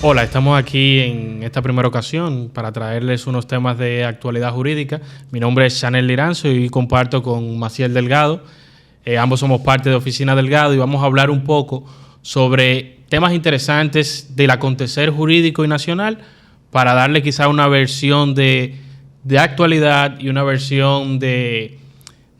Hola, estamos aquí en esta primera ocasión para traerles unos temas de actualidad jurídica. Mi nombre es Chanel Liranzo y comparto con Maciel Delgado. Ambos somos parte de Oficina Delgado y vamos a hablar un poco sobre temas interesantes del acontecer jurídico y nacional para darle quizá una versión de actualidad y una versión de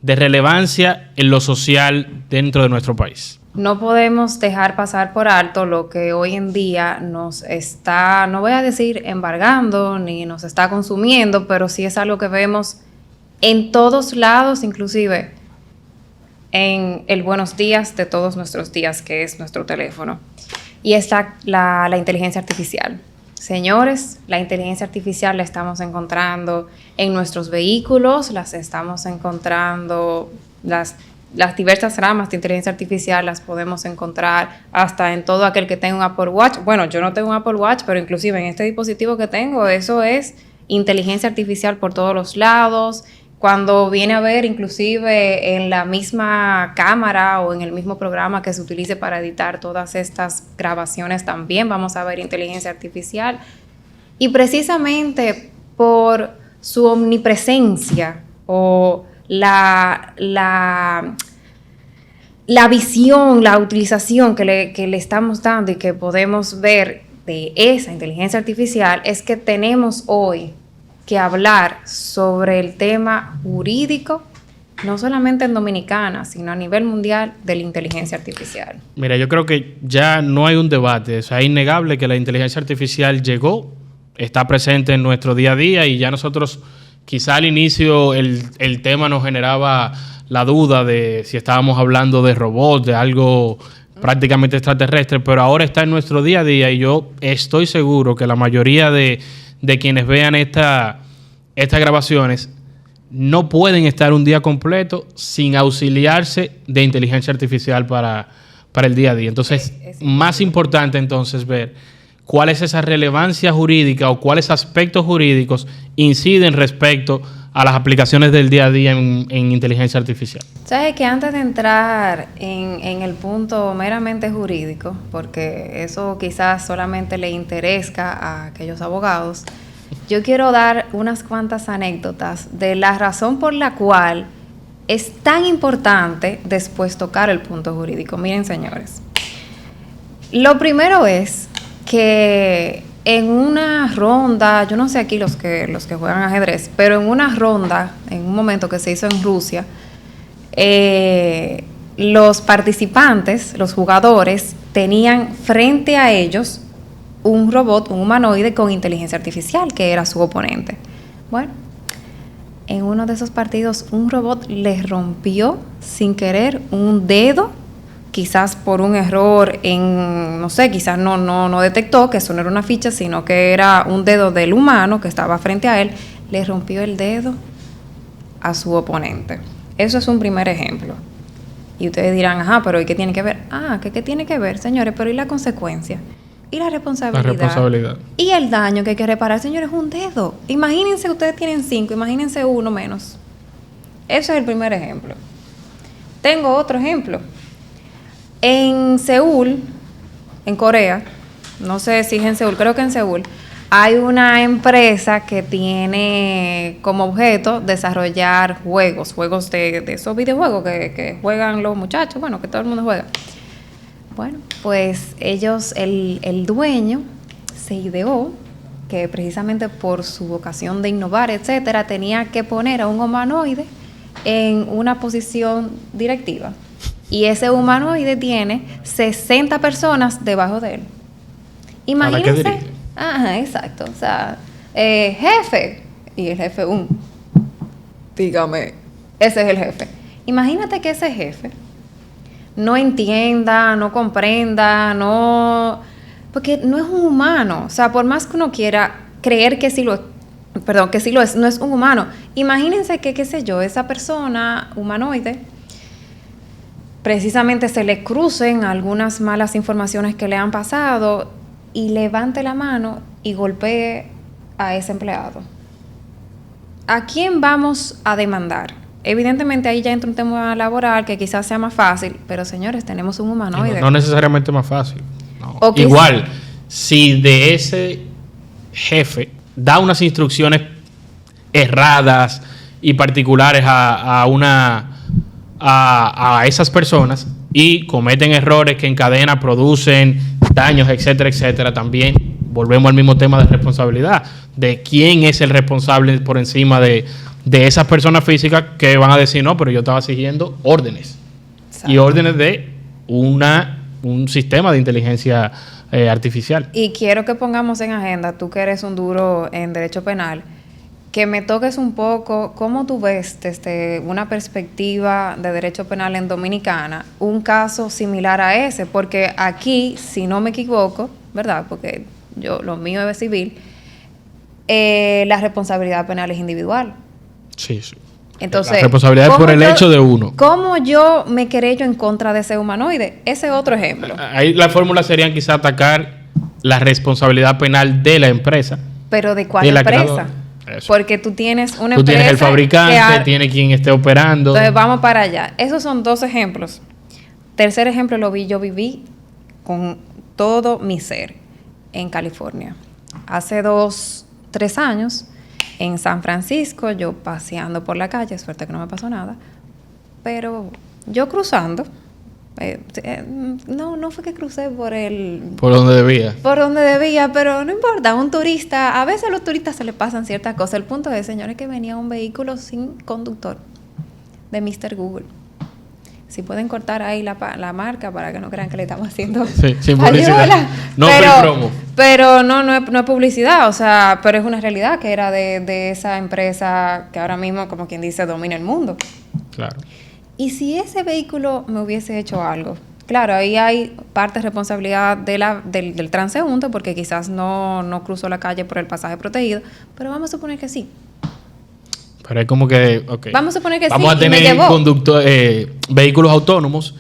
relevancia en lo social dentro de nuestro país. No podemos dejar pasar por alto lo que hoy en día nos está, no voy a decir embargando, ni nos está consumiendo, pero sí es algo que vemos en todos lados, inclusive en el buenos días de todos nuestros días, que es nuestro teléfono. Y está la inteligencia artificial. Señores, la inteligencia artificial la estamos encontrando en nuestros vehículos, las estamos encontrando, las diversas ramas de inteligencia artificial las podemos encontrar hasta en todo aquel que tenga un Apple Watch. Bueno, yo no tengo un Apple Watch, pero inclusive en este dispositivo que tengo, eso es inteligencia artificial por todos los lados. Cuando viene a ver, inclusive en la misma cámara o en el mismo programa que se utilice para editar todas estas grabaciones, también vamos a ver inteligencia artificial. Y precisamente por su omnipresencia o la visión, la utilización que le estamos dando y que podemos ver de esa inteligencia artificial, es que tenemos hoy que hablar sobre el tema jurídico, no solamente en Dominicana, sino a nivel mundial, de la inteligencia artificial. Mira, yo creo que ya no hay un debate, o sea, es innegable que la inteligencia artificial llegó, está presente en nuestro día a día y ya nosotros, quizá al inicio el tema nos generaba la duda de si estábamos hablando de robots, de algo prácticamente extraterrestre, pero ahora está en nuestro día a día y yo estoy seguro que la mayoría de quienes vean estas grabaciones no pueden estar un día completo sin auxiliarse de inteligencia artificial para el día a día. Entonces, más importante entonces ver cuál es esa relevancia jurídica o cuáles aspectos jurídicos inciden respecto a las aplicaciones del día a día en inteligencia artificial. ¿Sabes que antes de entrar en el punto meramente jurídico, porque eso quizás solamente le interesa a aquellos abogados, yo quiero dar unas cuantas anécdotas de la razón por la cual es tan importante después tocar el punto jurídico? Miren, señores, lo primero es que en una ronda, yo no sé aquí los que juegan ajedrez, pero en una ronda, en un momento que se hizo en Rusia, los participantes, los jugadores, tenían frente a ellos un robot, un humanoide con inteligencia artificial, que era su oponente. Bueno, en uno de esos partidos, un robot les rompió sin querer un dedo, quizás por un error no sé, quizás no detectó que eso no era una ficha, sino que era un dedo del humano que estaba frente a él, le rompió el dedo a su oponente. Eso es un primer ejemplo. Y ustedes dirán, ajá, pero ¿y qué tiene que ver? ¿Qué tiene que ver, señores? Pero ¿y la consecuencia? ¿Y la responsabilidad? La responsabilidad. ¿Y el daño que hay que reparar, señores? Un dedo. Imagínense, ustedes tienen 5, imagínense uno menos. Ese es el primer ejemplo. Tengo otro ejemplo. En Seúl, en Corea, no sé si es en Seúl, creo que en Seúl, hay una empresa que tiene como objeto desarrollar juegos de esos videojuegos que juegan los muchachos, bueno, que todo el mundo juega. Bueno, pues ellos, el dueño se ideó que precisamente por su vocación de innovar, etcétera, tenía que poner a un humanoide en una posición directiva. Y ese humanoide tiene 60 personas debajo de él. Imagínense. Ajá, exacto. O sea, jefe. Y el jefe, dígame, ese es el jefe. Imagínate que ese jefe no entienda, no comprenda, porque no es un humano. O sea, por más que uno quiera creer que sí lo es, no es un humano. Imagínense que, qué sé yo, esa persona humanoide precisamente se le crucen algunas malas informaciones que le han pasado y levante la mano y golpee a ese empleado. ¿A quién vamos a demandar? Evidentemente ahí ya entra un tema laboral que quizás sea más fácil, pero señores, tenemos un humanoide. No necesariamente más fácil. No. Igual, si de ese jefe da unas instrucciones erradas y particulares a esas personas y cometen errores que en cadena producen daños, etcétera, etcétera, también volvemos al mismo tema de responsabilidad, de quién es el responsable por encima de esas personas físicas que van a decir, no, pero yo estaba siguiendo órdenes. Exacto. Y órdenes de un sistema de inteligencia artificial. Y quiero que pongamos en agenda, tú que eres un duro en derecho penal, que me toques un poco cómo tú ves desde una perspectiva de derecho penal en Dominicana un caso similar a ese, porque aquí, si no me equivoco, ¿verdad? Porque lo mío es civil, la responsabilidad penal es individual. Sí, sí. Entonces, la responsabilidad es por el hecho de uno. ¿Cómo yo me querello en contra de ese humanoide? Ese es otro ejemplo. Ahí la fórmula sería quizá atacar la responsabilidad penal de la empresa. ¿Pero de cuál empresa? Porque tú tienes una empresa. Tú tienes el fabricante, tienes quien esté operando. Entonces vamos para allá. Esos son 2 ejemplos. Tercer ejemplo yo viví con todo mi ser en California. Hace 3 años, en San Francisco, yo paseando por la calle, suerte que no me pasó nada, pero yo cruzando, no fue que crucé por donde debía. Por donde debía, pero no importa, un turista, a veces a los turistas se les pasan ciertas cosas. El punto es, señores, que venía un vehículo sin conductor de Mr. Google. Si pueden cortar ahí la marca para que no crean que le estamos haciendo sin publicidad. Pero no es publicidad, o sea, pero es una realidad que era de esa empresa que ahora mismo, como quien dice, domina el mundo. Claro. Y si ese vehículo me hubiese hecho algo, claro, ahí hay parte de responsabilidad del transeúnte, porque quizás no cruzó la calle por el pasaje protegido, pero vamos a suponer que sí. Pero es como que, okay, vamos a suponer que vamos a tener vehículos autónomos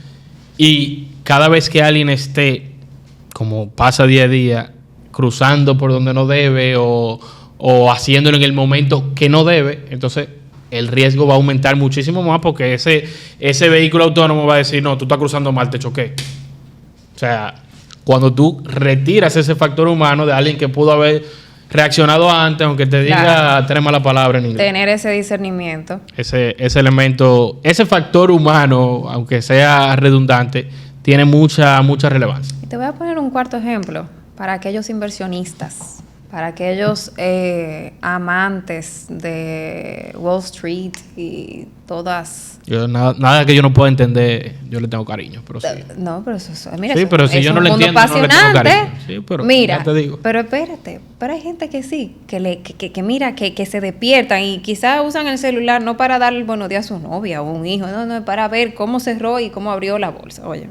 y cada vez que alguien esté, como pasa día a día, cruzando por donde no debe o haciéndolo en el momento que no debe, entonces el riesgo va a aumentar muchísimo más porque ese vehículo autónomo va a decir, no, tú estás cruzando mal, te choqué. O sea, cuando tú retiras ese factor humano de alguien que pudo haber reaccionado antes, aunque te diga tres malas palabras en inglés. Tener ese discernimiento. Ese elemento, ese factor humano, aunque sea redundante, tiene mucha relevancia. Y te voy a poner un cuarto ejemplo para aquellos inversionistas, para aquellos amantes de Wall Street y todas... Nada que yo no pueda entender, yo le tengo cariño, pero sí. No, pero eso mira, sí, pero si yo no lo entiendo, no le tengo cariño. Sí, pero mira, ya te digo. Pero espérate, pero hay gente que sí, que mira, que se despiertan y quizás usan el celular no para darle el buenos días a su novia o un hijo, no, para ver cómo cerró y cómo abrió la bolsa. Oye,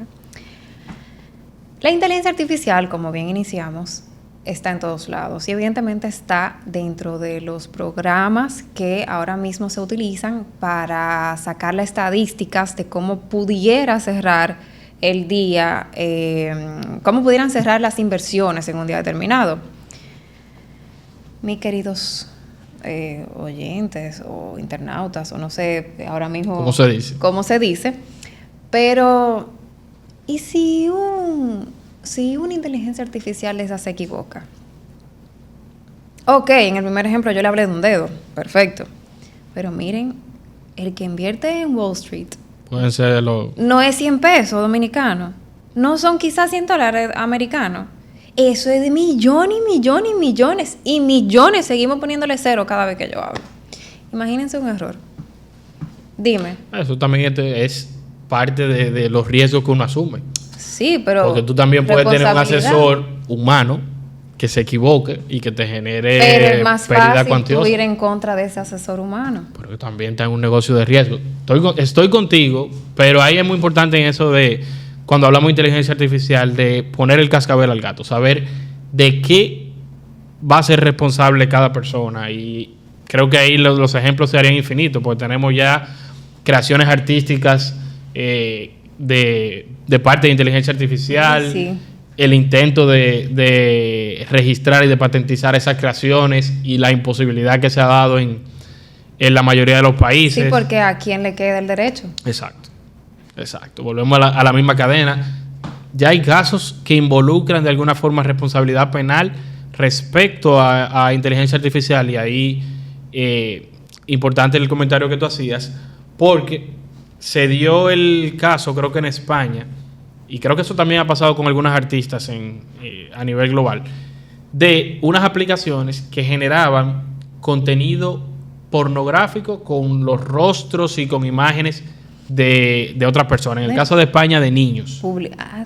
la inteligencia artificial, como bien iniciamos, está en todos lados y evidentemente está dentro de los programas que ahora mismo se utilizan para sacar las estadísticas de cómo pudiera cerrar el día, cómo pudieran cerrar las inversiones en un día determinado. Mis queridos oyentes o internautas, o no sé ahora mismo cómo se dice, pero ¿y si una inteligencia artificial se equivoca? Ok, en el primer ejemplo yo le hablé de un dedo, perfecto. Pero miren, el que invierte en Wall Street pueden ser no es 100 pesos dominicanos, no son quizás $100 americanos. Eso es de millones y millones y millones y millones. Seguimos poniéndole cero cada vez que yo hablo. Imagínense un error. Dime. Eso también es parte de los riesgos que uno asume. Sí, pero... Porque tú también puedes tener un asesor humano que se equivoque y que te genere pero es más pérdida fácil cuantiosa. Tú ir en contra de ese asesor humano. Pero también está en un negocio de riesgo. Estoy contigo, pero ahí es muy importante en eso de, cuando hablamos de inteligencia artificial, de poner el cascabel al gato, saber de qué va a ser responsable cada persona. Y creo que ahí los ejemplos serían infinitos, porque tenemos ya creaciones artísticas de parte de inteligencia artificial, sí. El intento de registrar y de patentizar esas creaciones y la imposibilidad que se ha dado en la mayoría de los países. Sí, porque ¿a quién le queda el derecho? Exacto. Volvemos a la misma cadena. ya hay casos que involucran de alguna forma responsabilidad penal respecto a inteligencia artificial. Y ahí, importante el comentario que tú hacías, porque se dio el caso, creo que en España, y creo que eso también ha pasado con algunos artistas a nivel global, de unas aplicaciones que generaban contenido pornográfico con los rostros y con imágenes de otras personas. En el caso de España, de niños.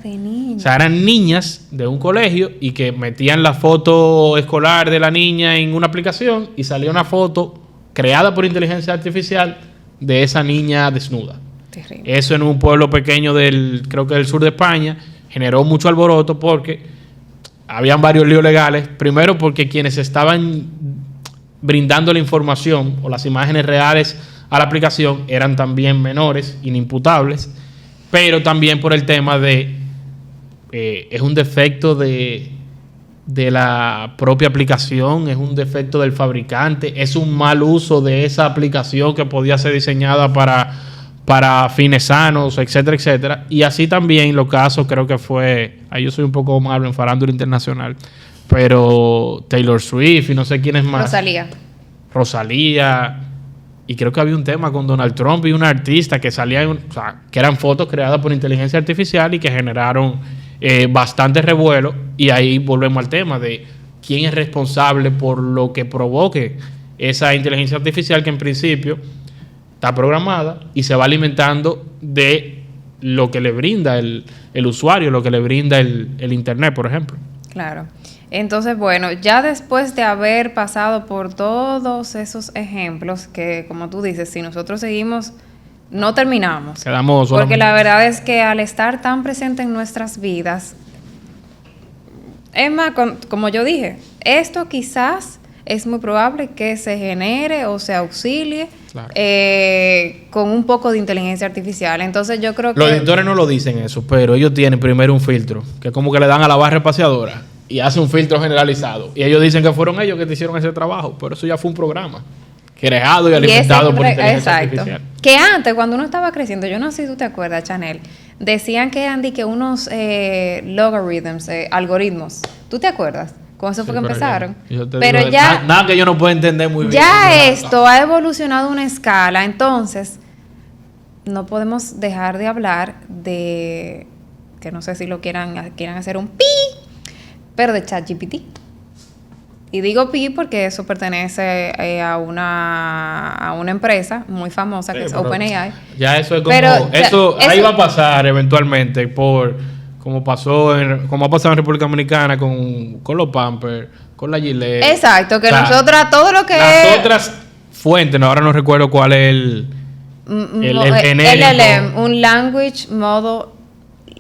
De niños. O sea, eran niñas de un colegio y que metían la foto escolar de la niña en una aplicación y salía una foto creada por inteligencia artificial de esa niña desnuda. Terrible. Eso en un pueblo pequeño creo que del sur de España, generó mucho alboroto porque habían varios líos legales. Primero porque quienes estaban brindando la información o las imágenes reales a la aplicación eran también menores, inimputables, pero también por el tema de es un defecto de la propia aplicación, es un defecto del fabricante, es un mal uso de esa aplicación que podía ser diseñada para fines sanos, etcétera, etcétera. Y así también los casos, creo que fue, ahí yo soy un poco malo en farándula internacional, pero Taylor Swift y no sé quién es más. Rosalía. Y creo que había un tema con Donald Trump y una artista que salía, que eran fotos creadas por inteligencia artificial y que generaron bastante revuelo. Y ahí volvemos al tema de quién es responsable por lo que provoque esa inteligencia artificial que en principio está programada y se va alimentando de lo que le brinda el usuario, lo que le brinda el Internet, por ejemplo. Claro. Entonces, bueno, ya después de haber pasado por todos esos ejemplos que, como tú dices, si nosotros seguimos, no terminamos. Quedamos porque solamente. la verdad es que al estar tan presente en nuestras vidas, es más, como yo dije, esto quizás es muy probable que se genere o se auxilie con un poco de inteligencia artificial. Entonces yo creo que... Los editores no lo dicen eso, pero ellos tienen primero un filtro, que como que le dan a la barra espaciadora y hace un filtro generalizado. Y ellos dicen que fueron ellos que te hicieron ese trabajo, pero eso ya fue un programa creado y alimentado por inteligencia artificial. Que antes, cuando uno estaba creciendo, yo no sé si tú te acuerdas, Chanel, decían que eran que unos algoritmos. ¿Tú te acuerdas? Con eso fue que empezaron. Pero ya... Nada que yo no pueda entender muy bien. Ya esto ha evolucionado a una escala, entonces no podemos dejar de hablar de... que no sé si lo quieran hacer un pi, pero de ChatGPT. Y digo pi porque eso pertenece a una empresa muy famosa que es OpenAI. Ya eso es como... Eso ahí va a pasar eventualmente como ha pasado en República Dominicana con los Pampers, con la Gillette. Exacto, que nosotras todo lo que las otras fuentes, ahora no recuerdo cuál es el genérico. LLM, un language model,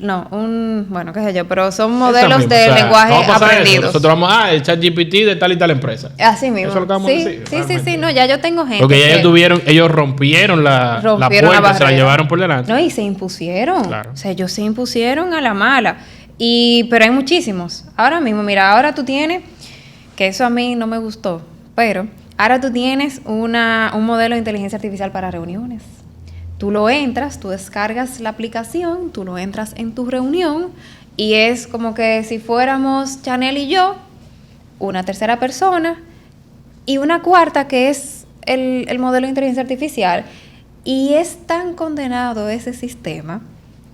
bueno, qué sé yo, pero son modelos de lenguaje aprendidos. Nosotros vamos el ChatGPT de tal y tal empresa. Así mismo. Eso es lo que vamos a decir. Sí, no, ya yo tengo gente. Porque ellos rompieron la puerta, se la llevaron por delante. No, y se impusieron. Claro. O sea, ellos se impusieron a la mala. Pero hay muchísimos. Ahora mismo, mira, ahora tú tienes, que eso a mí no me gustó, pero ahora tú tienes un modelo de inteligencia artificial para reuniones. Tú lo entras, tú descargas la aplicación, tú lo entras en tu reunión y es como que si fuéramos Chanel y yo, una tercera persona y una cuarta que es el modelo de inteligencia artificial. Y es tan condenado ese sistema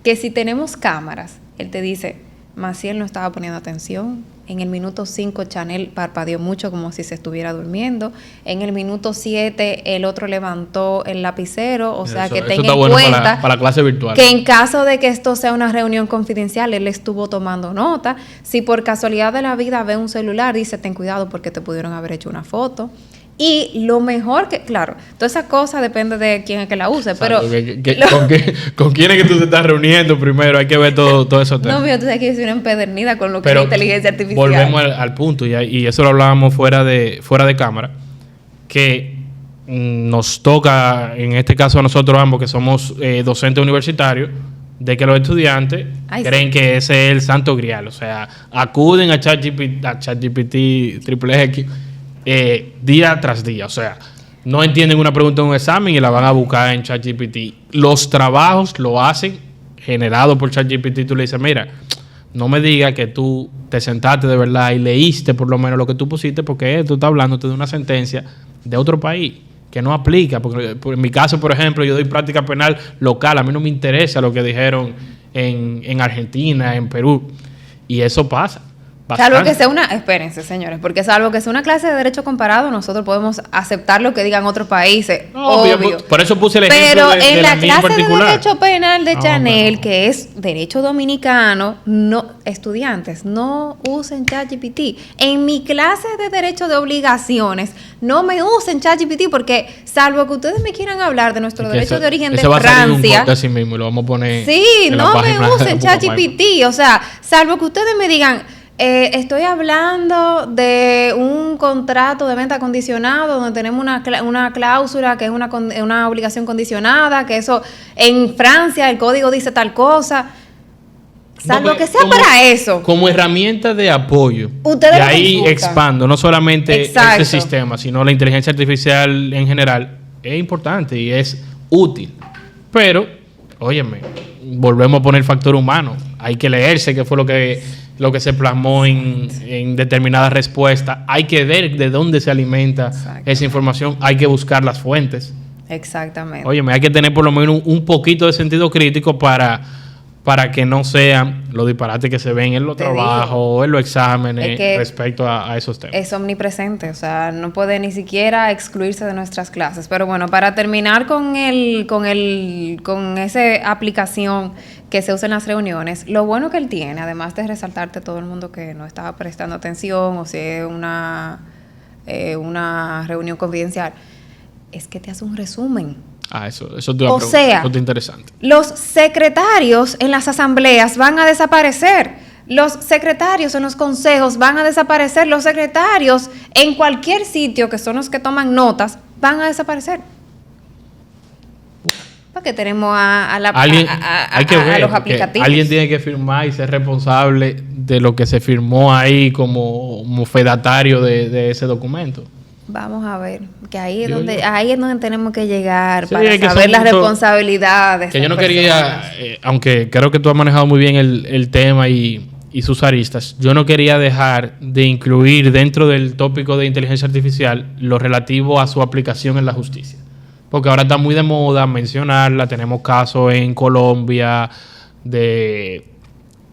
que si tenemos cámaras, él te dice, Maciel no estaba poniendo atención. En el minuto 5 Chanel parpadeó mucho como si se estuviera durmiendo. En el minuto 7 el otro levantó el lapicero. O sea, que tenga en cuenta para la clase virtual, que en caso de que esto sea una reunión confidencial, él estuvo tomando nota. Si por casualidad de la vida ve un celular, dice, ten cuidado porque te pudieron haber hecho una foto. Y lo mejor que, claro, toda esa cosa depende de quién es que la use, pero... ¿Con quién es que tú te estás reuniendo primero? Hay que ver todo eso. No, pero tú sabes que yo soy una empedernida con lo que es inteligencia artificial. Volvemos al punto, y eso lo hablábamos fuera de cámara, que nos toca, en este caso a nosotros ambos, que somos docentes universitarios, de que los estudiantes creen que ese es el santo grial. O sea, acuden a ChatGPT XXX día tras día. O sea, no entienden una pregunta en un examen y la van a buscar en ChatGPT. Los trabajos lo hacen generado por ChatGPT. Tú le dices, mira, No me digas que tú te sentaste de verdad y leíste por lo menos lo que tú pusiste, porque tú estás hablando de una sentencia de otro país que no aplica. Porque en mi caso, por ejemplo, yo doy práctica penal local. A mí no me interesa lo que dijeron en Argentina, en Perú. Y eso pasa. Salvo que sea espérense, señores, porque salvo que sea una clase de derecho comparado, nosotros podemos aceptar lo que digan otros países. Obvio. Por eso puse el ejemplo Pero en la clase de particular. derecho penal de Chanel, que es derecho dominicano, estudiantes, no usen ChatGPT. En mi clase de derecho de obligaciones, no me usen ChatGPT, porque salvo que ustedes me quieran hablar de nuestro derecho de origen de Francia. Así mismo, lo vamos a poner. Sí, no me usen ChatGPT. O sea, salvo que ustedes me digan, estoy hablando de un contrato de venta condicionado donde tenemos una cláusula que es una obligación condicionada, que eso en Francia el código dice tal cosa. Salvo que sea para eso. Como herramienta de apoyo. Ustedes y ahí expando, no solamente Exacto. este sistema, sino la inteligencia artificial en general. Es importante y es útil. Pero, óyeme, volvemos a poner el factor humano. Hay que leerse qué fue lo que se plasmó en determinada respuesta. Hay que ver de dónde se alimenta esa información. Hay que buscar las fuentes. Exactamente. Óyeme, hay que tener por lo menos un poquito de sentido crítico para que no sean los disparates que se ven en los trabajos, en los exámenes respecto a esos temas. Es omnipresente, o sea, no puede ni siquiera excluirse de nuestras clases. Pero bueno, para terminar con esa aplicación que se usa en las reuniones, lo bueno que él tiene, además de resaltarte a todo el mundo que no estaba prestando atención o si es una reunión confidencial, es que te hace un resumen. Eso te iba a preguntar. Eso es interesante. Los secretarios en las asambleas van a desaparecer. Los secretarios en los consejos van a desaparecer. Los secretarios en cualquier sitio, que son los que toman notas, van a desaparecer. Porque tenemos a los aplicativos. Alguien tiene que firmar y ser responsable de lo que se firmó ahí como fedatario de ese documento. Vamos a ver, que ahí es donde tenemos que llegar para saber las responsabilidades. Que yo no quería, aunque creo que tú has manejado muy bien el tema y sus aristas, yo no quería dejar de incluir dentro del tópico de inteligencia artificial lo relativo a su aplicación en la justicia. Porque ahora está muy de moda mencionarla. Tenemos casos en Colombia de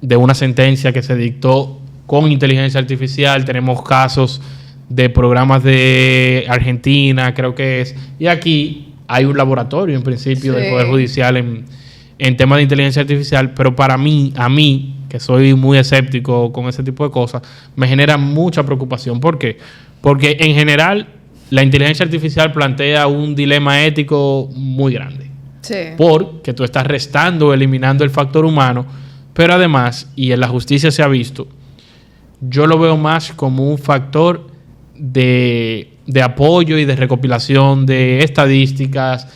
una sentencia que se dictó con inteligencia artificial. Tenemos casos de programas de Argentina, creo que es. Y aquí hay un laboratorio, en principio, del Poder Judicial en temas de inteligencia artificial. Pero a mí, que soy muy escéptico con ese tipo de cosas, me genera mucha preocupación. ¿Por qué? Porque en general la inteligencia artificial plantea un dilema ético muy grande. Sí. Porque tú estás restando, eliminando el factor humano, pero además, y en la justicia se ha visto, yo lo veo más como un factor de apoyo y de recopilación de estadísticas,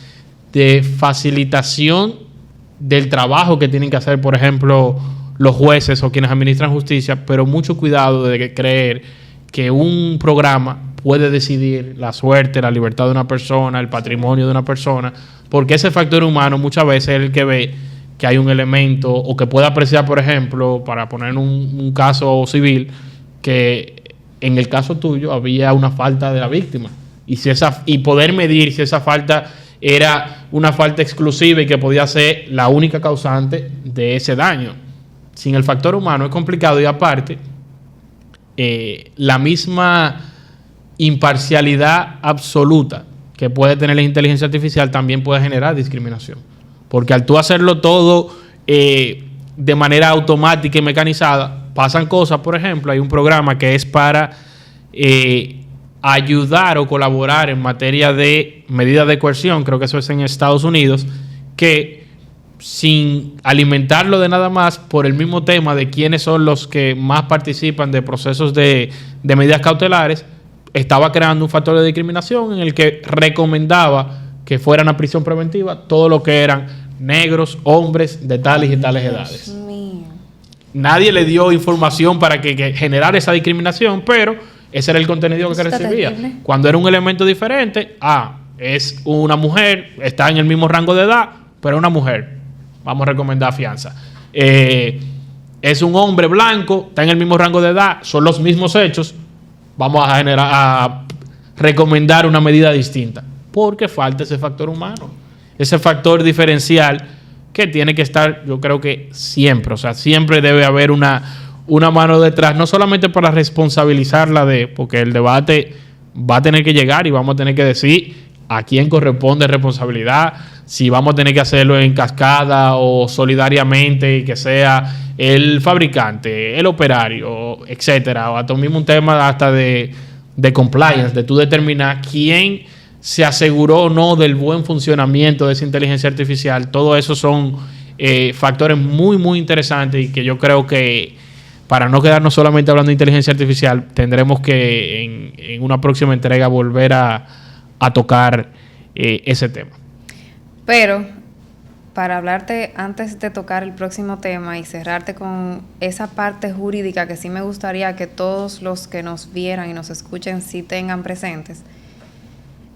de facilitación del trabajo que tienen que hacer, por ejemplo, los jueces o quienes administran justicia, pero mucho cuidado de creer que un programa puede decidir la suerte, la libertad de una persona, el patrimonio de una persona, porque ese factor humano muchas veces es el que ve que hay un elemento, o que puede apreciar, por ejemplo, para poner un caso civil, que en el caso tuyo había una falta de la víctima, y poder medir si esa falta era una falta exclusiva y que podía ser la única causante de ese daño. Sin el factor humano es complicado, y aparte la misma imparcialidad absoluta que puede tener la inteligencia artificial también puede generar discriminación, porque al tú hacerlo todo de manera automática y mecanizada, pasan cosas. Por ejemplo, hay un programa que es para ayudar o colaborar en materia de medidas de coerción, creo que eso es en Estados Unidos, que sin alimentarlo de nada más, por el mismo tema de quiénes son los que más participan de procesos de medidas cautelares, estaba creando un factor de discriminación en el que recomendaba que fueran a prisión preventiva todo lo que eran negros, hombres de tales y tales edades. Mío. Nadie le dio información para que generara esa discriminación, pero ese era el contenido que recibía. Terrible. Cuando era un elemento diferente, es una mujer, está en el mismo rango de edad, pero es una mujer, vamos a recomendar fianza. es un hombre blanco, está en el mismo rango de edad, son los mismos hechos, vamos a recomendar una medida distinta, porque falta ese factor humano, ese factor diferencial que tiene que estar, yo creo que siempre, o sea, siempre debe haber una mano detrás, no solamente para responsabilizarla porque el debate va a tener que llegar y vamos a tener que decir a quién corresponde responsabilidad, si vamos a tener que hacerlo en cascada o solidariamente, y que sea el fabricante, el operario, etcétera, o hasta mismo un tema hasta de compliance, de tú determinar quién se aseguró o no del buen funcionamiento de esa inteligencia artificial. Todo eso son factores muy, muy interesantes y que yo creo que para no quedarnos solamente hablando de inteligencia artificial, tendremos que en una próxima entrega volver a tocar ese tema. Pero, para hablarte antes de tocar el próximo tema y cerrarte con esa parte jurídica que sí me gustaría que todos los que nos vieran y nos escuchen sí tengan presentes,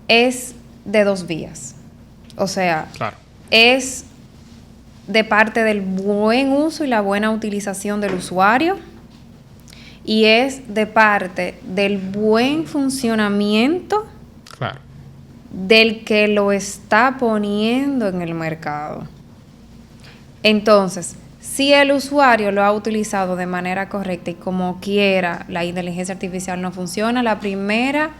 es de dos vías. O sea, claro, es de parte del buen uso y la buena utilización del usuario, y es de parte del buen funcionamiento, claro, del que lo está poniendo en el mercado. Entonces, si el usuario lo ha utilizado de manera correcta y como quiera, la inteligencia artificial no funciona, la primera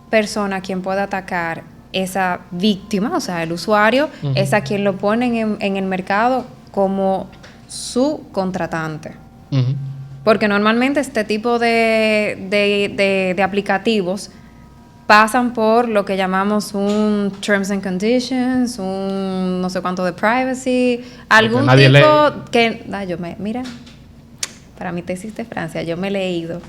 persona a quien pueda atacar esa víctima, o sea, el usuario, es a quien lo ponen en el mercado como su contratante. Porque normalmente este tipo de aplicativos pasan por lo que llamamos un Terms and Conditions, un no sé cuánto de privacy, algún tipo que... mira, para mi tesis de Francia yo me he leído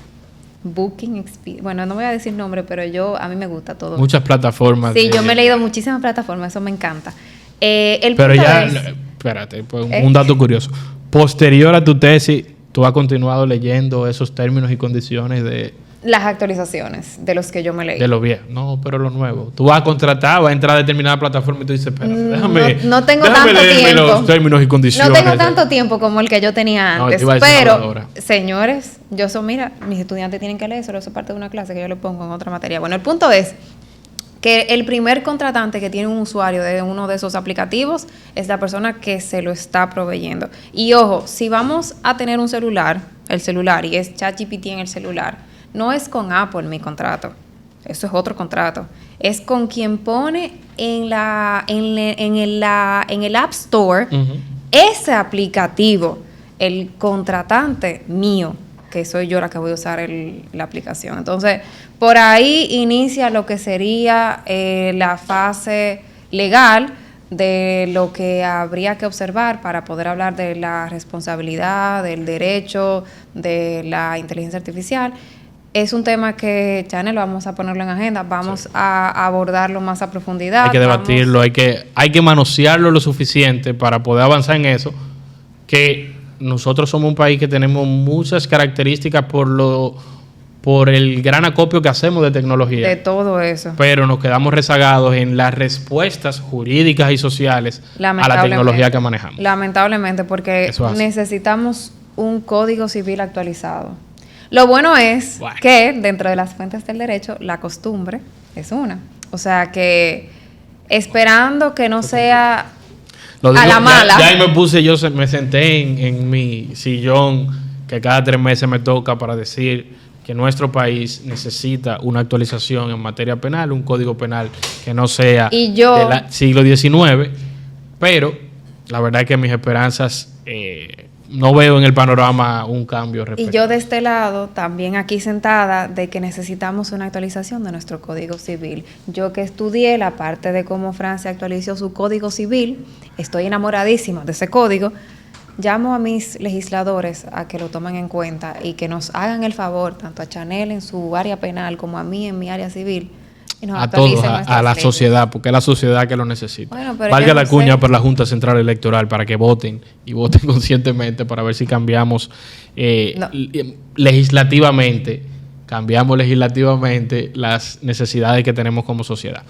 Booking Experience. Bueno, no voy a decir nombre, pero a mí me gusta todo. Muchas plataformas. Sí, yo me he leído muchísimas plataformas, eso me encanta. Pero ya, espérate, pues, un dato curioso. Posterior a tu tesis, ¿tú has continuado leyendo esos términos y condiciones de...? Las actualizaciones de los que yo me leí. De lo viejo. No, pero lo nuevo. Tú vas a contratar, vas a entrar a determinada plataforma y tú dices, espérate, no tengo tanto tiempo. Los términos y condiciones. No tengo tanto tiempo como el que yo tenía antes. Pero, señores, mira, mis estudiantes tienen que leer eso es parte de una clase que yo le pongo en otra materia. Bueno, el punto es que el primer contratante que tiene un usuario de uno de esos aplicativos es la persona que se lo está proveyendo. Y ojo, si vamos a tener un celular, el celular, y es ChatGPT en el celular, no es con Apple mi contrato, eso es otro contrato. Es con quien pone en el App Store ese aplicativo, el contratante mío, que soy yo la que voy a usar la aplicación. Entonces, por ahí inicia lo que sería la fase legal de lo que habría que observar para poder hablar de la responsabilidad, del derecho, de la inteligencia artificial. Es un tema que, Chanel, vamos a ponerlo en agenda, vamos a abordarlo más a profundidad. Hay que debatirlo, hay que manosearlo lo suficiente para poder avanzar en eso, que nosotros somos un país que tenemos muchas características por el gran acopio que hacemos de tecnología. De todo eso. Pero nos quedamos rezagados en las respuestas jurídicas y sociales a la tecnología que manejamos. Lamentablemente, porque necesitamos un código civil actualizado. Lo bueno es que dentro de las fuentes del derecho, la costumbre es una. O sea que esperando que no sea a la mala. Ya ahí me senté en mi sillón que cada 3 meses me toca para decir que nuestro país necesita una actualización en materia penal, un código penal que no sea del siglo XIX, pero la verdad es que mis esperanzas... no veo en el panorama un cambio respecto. Y yo de este lado, también aquí sentada, de que necesitamos una actualización de nuestro Código Civil. Yo que estudié la parte de cómo Francia actualizó su Código Civil, estoy enamoradísima de ese código. Llamo a mis legisladores a que lo tomen en cuenta y que nos hagan el favor, tanto a Chanel en su área penal como a mí en mi área civil, a todos, a la sociedad, porque es la sociedad que lo necesita. Bueno, valga la cuña para la Junta Central Electoral para que voten y voten conscientemente para ver si cambiamos legislativamente las necesidades que tenemos como sociedad.